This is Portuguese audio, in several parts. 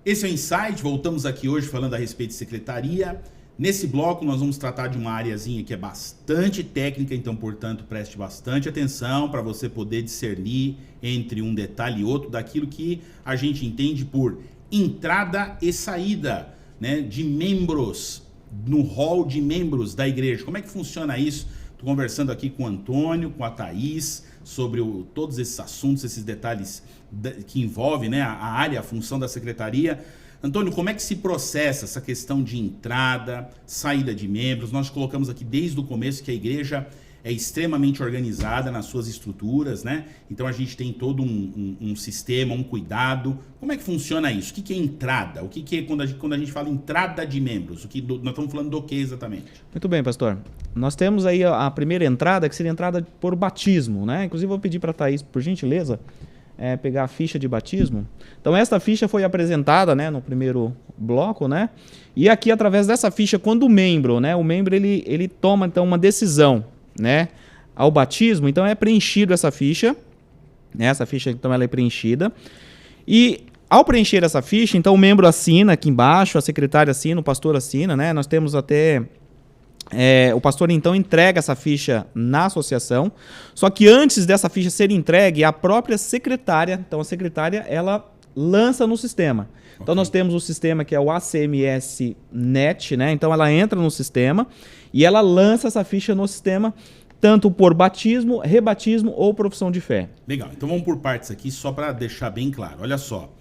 Esse é o Insight, voltamos aqui hoje falando a respeito de secretaria. Nesse bloco nós vamos tratar de uma áreazinha que é bastante técnica, então, portanto, preste bastante atenção para você poder discernir entre um detalhe e outro daquilo que a gente entende por entrada e saída, né, de membros, no hall de membros da igreja. Como é que funciona isso? Estou conversando aqui com o Antônio, com a Thaís, sobre todos esses assuntos, esses detalhes que envolvem, né, a área, a função da secretaria. Antônio, como é que se processa essa questão de entrada, saída de membros? Nós colocamos aqui desde o começo que a igreja é extremamente organizada nas suas estruturas, né? Então a gente tem todo um sistema, um cuidado. Como é que funciona isso? O que é entrada? O que é quando a gente fala entrada de membros? Nós estamos falando do que exatamente? Muito bem, pastor. Nós temos aí a primeira entrada, que seria a entrada por batismo, né? Inclusive eu vou pedir para a Thaís, por gentileza, pegar a ficha de batismo. Então esta ficha foi apresentada, né, no primeiro bloco, né? E aqui, através dessa ficha, quando o membro, né, ele toma então uma decisão, né, ao batismo, então é preenchido essa ficha, né? Essa ficha então ela é preenchida. E ao preencher essa ficha, então o membro assina aqui embaixo, a secretária assina, o pastor assina, né? Nós temos até o pastor então entrega essa ficha na associação, só que antes dessa ficha ser entregue, a própria secretária, então a secretária, ela lança no sistema. Okay. Então nós temos o sistema que é o ACMS Net, né? Então ela entra no sistema e ela lança essa ficha no sistema, tanto por batismo, rebatismo ou profissão de fé. Legal, então vamos por partes aqui só para deixar bem claro. Olha só,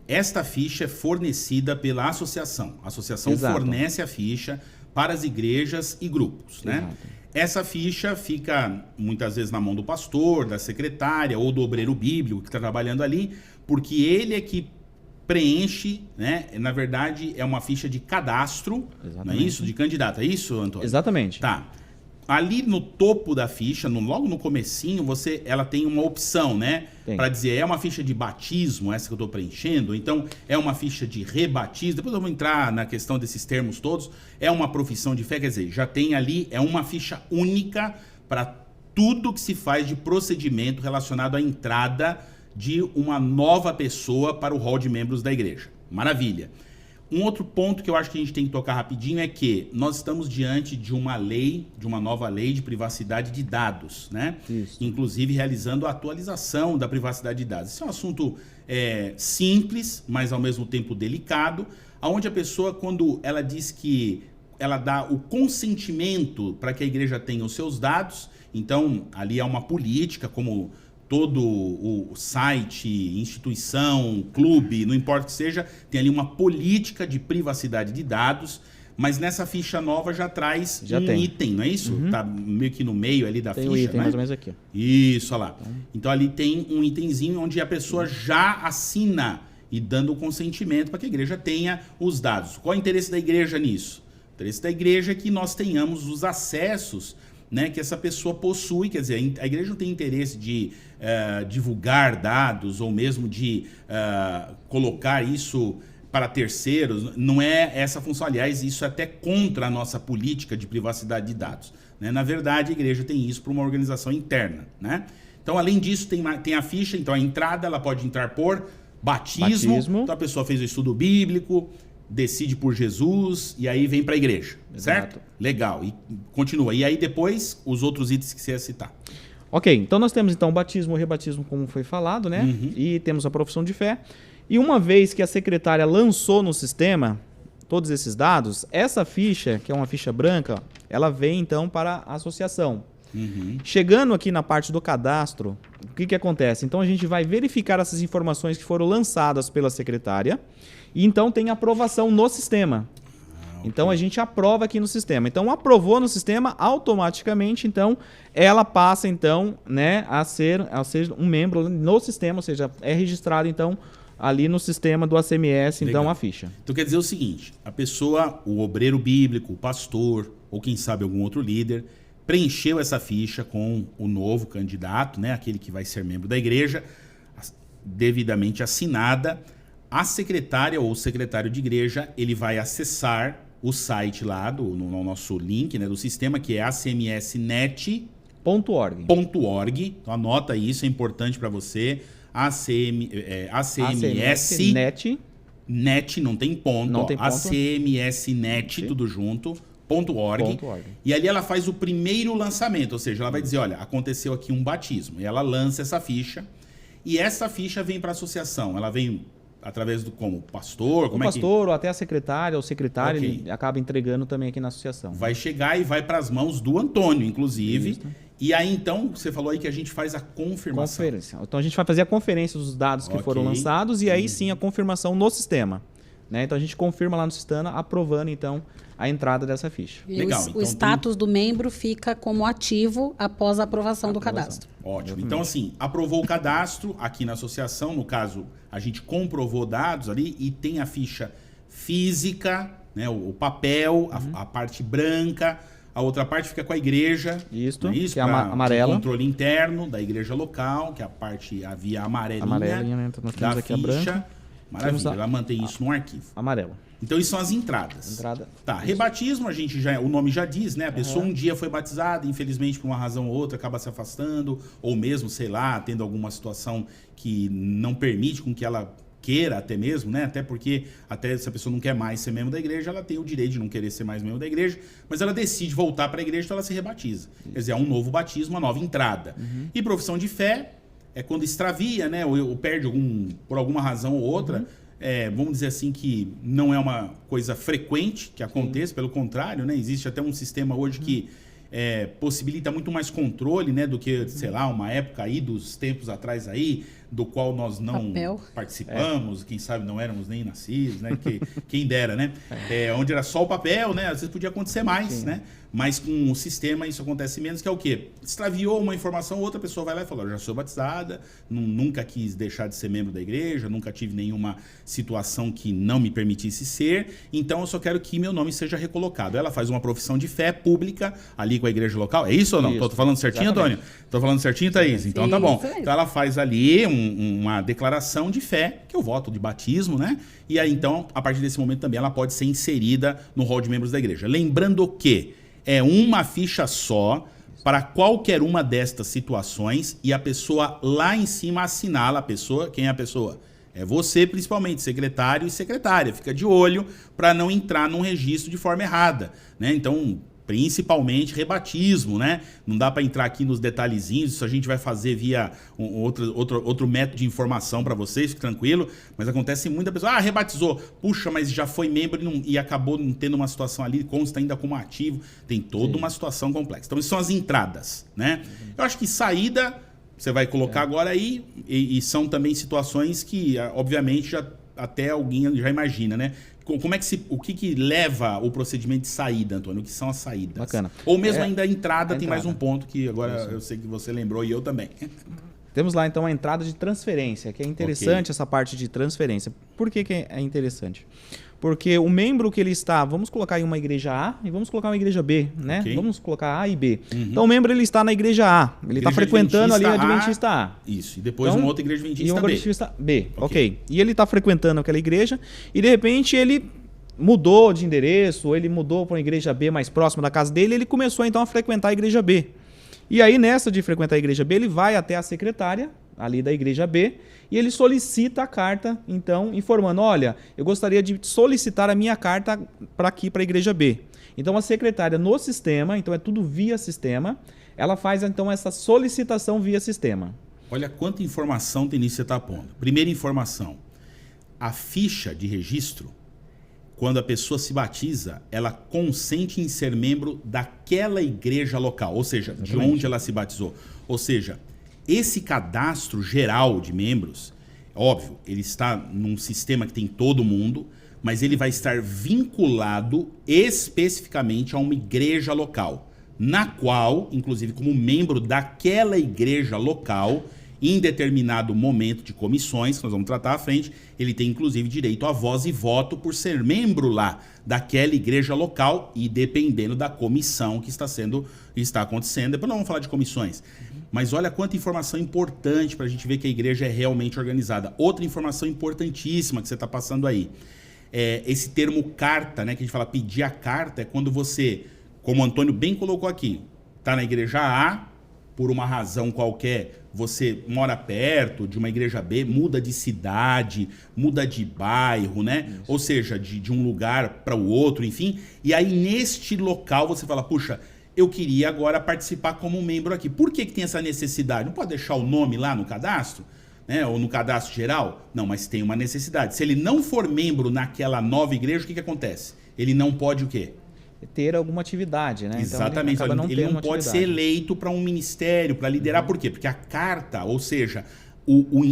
esta ficha é fornecida pela associação. A associação Exato. Fornece a ficha para as igrejas e grupos, né? Exato. Essa ficha fica muitas vezes na mão do pastor, da secretária ou do obreiro bíblico que está trabalhando ali, porque ele é que preenche, né? Na verdade, é uma ficha de cadastro, não é isso? De candidato, é isso, Antônio? Exatamente. Tá. Ali no topo da ficha, logo no comecinho, ela tem uma opção, né? Para dizer, é uma ficha de batismo, essa que eu estou preenchendo, então é uma ficha de rebatismo, depois eu vou entrar na questão desses termos todos, é uma profissão de fé, quer dizer, já tem ali, é uma ficha única para tudo que se faz de procedimento relacionado à entrada de uma nova pessoa para o hall de membros da igreja. Maravilha. Um outro ponto que eu acho que a gente tem que tocar rapidinho é que nós estamos diante de uma lei, de uma nova lei de privacidade de dados, né? Isso. Inclusive realizando a atualização da privacidade de dados. Esse é um assunto simples, mas ao mesmo tempo delicado, onde a pessoa, quando ela diz que ela dá o consentimento para que a igreja tenha os seus dados, então ali há uma política, como todo o site, instituição, clube, não importa o que seja, tem ali uma política de privacidade de dados, mas nessa ficha nova já traz item, não é isso? Uhum. Tá meio que no meio ali da ficha, o item, né? mais ou menos aqui. Isso, olha lá. Então ali tem um itemzinho onde a pessoa já assina e dando o consentimento para que a igreja tenha os dados. Qual é o interesse da igreja nisso? O interesse da igreja é que nós tenhamos os acessos, né, que essa pessoa possui, quer dizer, a igreja não tem interesse de divulgar dados ou mesmo de colocar isso para terceiros, não é essa a função. Aliás, isso é até contra a nossa política de privacidade de dados, né? Na verdade, a igreja tem isso para uma organização interna, né? Então, além disso, tem a ficha, então a entrada, ela pode entrar por batismo. Então a pessoa fez o estudo bíblico, decide por Jesus e aí vem para a igreja, certo? Exato. Legal, e continua. E aí depois, os outros itens que você ia citar. Ok, então nós temos então o batismo, o rebatismo, como foi falado, né? Uhum. E temos a profissão de fé. E uma vez que a secretária lançou no sistema todos esses dados, essa ficha, que é uma ficha branca, ela vem então para a associação. Uhum. Chegando aqui na parte do cadastro, o que acontece? Então a gente vai verificar essas informações que foram lançadas pela secretária e então tem aprovação no sistema. Okay. Então a gente aprova aqui no sistema. Então aprovou no sistema, automaticamente então ela passa então, né, a ser um membro no sistema, ou seja, é registrado então ali no sistema do ACMS. Legal. Então a ficha. Então quer dizer o seguinte, a pessoa, o obreiro bíblico, o pastor ou quem sabe algum outro líder preencheu essa ficha com o novo candidato, né, aquele que vai ser membro da igreja, devidamente assinada. A secretária ou o secretário de igreja, ele vai acessar o site lá, no nosso link, né, do sistema, que é acmsnet.org. Então anota isso, é importante para você. acmsnet.org. net, não tem ponto, Não tem ponto. ACMSnet, tudo junto, .org. E ali ela faz o primeiro lançamento, ou seja, ela vai dizer, olha, aconteceu aqui um batismo. E ela lança essa ficha, e essa ficha vem para a associação. Ela vem através do como? Pastor? Como o pastor, ou até a secretária, ou secretário, Ok. ele acaba entregando também aqui na associação. Vai chegar e vai para as mãos do Antônio, inclusive. Isso. E aí, então, você falou aí que a gente faz a confirmação. Conferência. Então a gente vai fazer a conferência dos dados que Ok. foram lançados e aí sim a confirmação no sistema. Né? Então a gente confirma lá no sistema, aprovando então a entrada dessa ficha. E Legal, o então status do membro fica como ativo após a aprovação do cadastro. Ótimo. Então, assim, aprovou o cadastro aqui na associação, no caso, a gente comprovou dados ali e tem a ficha física, né, o papel, a parte branca, a outra parte fica com a igreja. Isso, não é isso? que é a Pra amarela. controle interno da igreja local, que é a via amarelinha, Né? Então nós da temos aqui a ficha. branca. Maravilha, Temos ela mantém isso no arquivo. Amarela. Então, isso são as entradas. Entrada. Tá, rebatismo, o nome já diz, né? A pessoa um dia foi batizada, infelizmente, por uma razão ou outra, acaba se afastando, ou mesmo, sei lá, tendo alguma situação que não permite com que ela queira até mesmo, né? Até porque, até se a pessoa não quer mais ser membro da igreja, ela tem o direito de não querer ser mais membro da igreja, mas ela decide voltar para a igreja, então ela se rebatiza. Quer dizer, é um novo batismo, uma nova entrada. E profissão de fé é quando extravia, né? Ou perde por alguma razão ou outra. Vamos dizer assim que não é uma coisa frequente que aconteça, pelo contrário, né? Existe até um sistema hoje que possibilita muito mais controle, né? Do que, sei lá, uma época aí dos tempos atrás aí, do qual nós não participamos, quem sabe não éramos nem nascidos, né? Quem dera, né? Onde era só o papel, né? Às vezes podia acontecer mais, né? Mas com o sistema isso acontece menos, que é o quê? Extraviou uma informação, outra pessoa vai lá e fala, eu já sou batizada, nunca quis deixar de ser membro da igreja, nunca tive nenhuma situação que não me permitisse ser, então eu só quero que meu nome seja recolocado. Ela faz uma profissão de fé pública ali com a igreja local. É isso ou não? Tô falando certinho, Exatamente. Antônio? Tô falando certinho, Thaís? Então Sim, tá bom. isso mesmo. Então ela faz ali uma declaração de fé, que é o voto de batismo, né? E aí então, a partir desse momento também ela pode ser inserida no rol de membros da igreja. Lembrando que é uma ficha só para qualquer uma destas situações e a pessoa lá em cima assinala a pessoa. Quem é a pessoa? É você, principalmente, secretário e secretária. Fica de olho para não entrar num registro de forma errada, né? Então, principalmente rebatismo, né? Não dá para entrar aqui nos detalhezinhos, isso a gente vai fazer via outro método de informação para vocês, fique tranquilo, mas acontece muita pessoa, rebatizou, puxa, mas já foi membro e acabou não tendo uma situação ali, consta ainda como ativo, tem toda uma situação complexa. Então, isso são as entradas, né? Eu acho que saída, você vai colocar agora aí, e são também situações que, obviamente, até alguém já imagina, né? Como é que o que leva o procedimento de saída, Antônio? O que são as saídas? Bacana. Ou mesmo ainda a entrada, tem mais entrada. um ponto que agora eu sei que você lembrou e eu também. Temos lá então a entrada de transferência, que é interessante Ok. essa parte de transferência. Por que é interessante? Porque o membro que ele está, vamos colocar em uma igreja A e vamos colocar uma igreja B, né? Ok. Vamos colocar A e B. Então o membro ele está na igreja A, ele está Igreja frequentando ali a Adventista Adventista A. Isso, e depois Então, uma outra igreja E adventista uma B. Adventista B, ok. E ele está frequentando aquela igreja e de repente ele mudou de endereço, ou ele mudou para uma igreja B mais próxima da casa dele, ele começou então a frequentar a igreja B. E aí nessa de frequentar a igreja B, ele vai até a secretária ali da igreja B e ele solicita a carta, então, informando, olha, eu gostaria de solicitar a minha carta para aqui, para a igreja B. Então a secretária no sistema, então é tudo via sistema, ela faz então essa solicitação via sistema. Olha quanta informação tem nisso que você está pondo. Primeira informação, a ficha de registro, quando a pessoa se batiza, ela consente em ser membro daquela igreja local, ou seja, de onde ela se batizou. Ou seja, esse cadastro geral de membros, óbvio, ele está num sistema que tem todo mundo, mas ele vai estar vinculado especificamente a uma igreja local, na qual, inclusive como membro daquela igreja local, em determinado momento de comissões, que nós vamos tratar à frente, ele tem inclusive direito a voz e voto por ser membro lá daquela igreja local e dependendo da comissão que está acontecendo. Depois nós vamos falar de comissões. Mas olha quanta informação importante para a gente ver que a igreja é realmente organizada. Outra informação importantíssima que você está passando aí. Esse termo carta, né, que a gente fala pedir a carta, é quando você, como o Antônio bem colocou aqui, está na igreja A, por uma razão qualquer, você mora perto de uma igreja B, muda de cidade, muda de bairro, né? Isso. Ou seja, de um lugar para o outro, enfim. E aí, neste local, você fala, puxa, eu queria agora participar como membro aqui. Por que tem essa necessidade? Não pode deixar o nome lá no cadastro? Né? Ou no cadastro geral? Não, mas tem uma necessidade. Se ele não for membro naquela nova igreja, o que acontece? Ele não pode o quê? Ter alguma atividade, né? Exatamente. Então, ele não pode ser eleito para um ministério, para liderar. Por quê? Porque a carta, ou seja,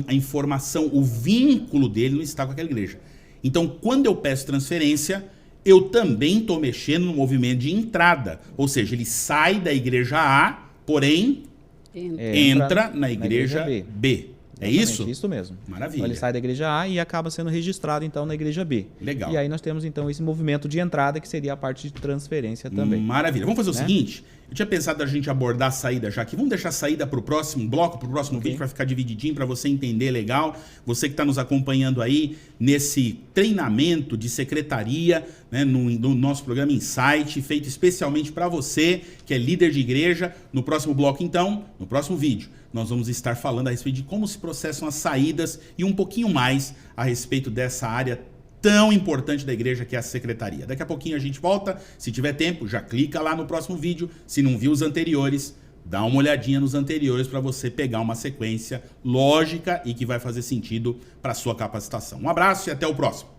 a informação, o vínculo dele não está com aquela igreja. Então, quando eu peço transferência, eu também estou mexendo no movimento de entrada. Ou seja, ele sai da igreja A, porém entra na igreja B. É isso? Isso mesmo. Maravilha. Então ele sai da igreja A e acaba sendo registrado então na igreja B. Legal. E aí nós temos então esse movimento de entrada que seria a parte de transferência também. Maravilha. Vamos fazer o seguinte, eu tinha pensado a gente abordar a saída já aqui. Vamos deixar a saída para o próximo bloco, para o próximo vídeo, para ficar divididinho, para você entender legal. Você que está nos acompanhando aí nesse treinamento de secretaria, né, no nosso programa Insight, feito especialmente para você que é líder de igreja. No próximo bloco então, no próximo vídeo, nós vamos estar falando a respeito de como se processam as saídas e um pouquinho mais a respeito dessa área tão importante da igreja que é a secretaria. Daqui a pouquinho a gente volta. Se tiver tempo, já clica lá no próximo vídeo. Se não viu os anteriores, dá uma olhadinha nos anteriores para você pegar uma sequência lógica e que vai fazer sentido para a sua capacitação. Um abraço e até o próximo.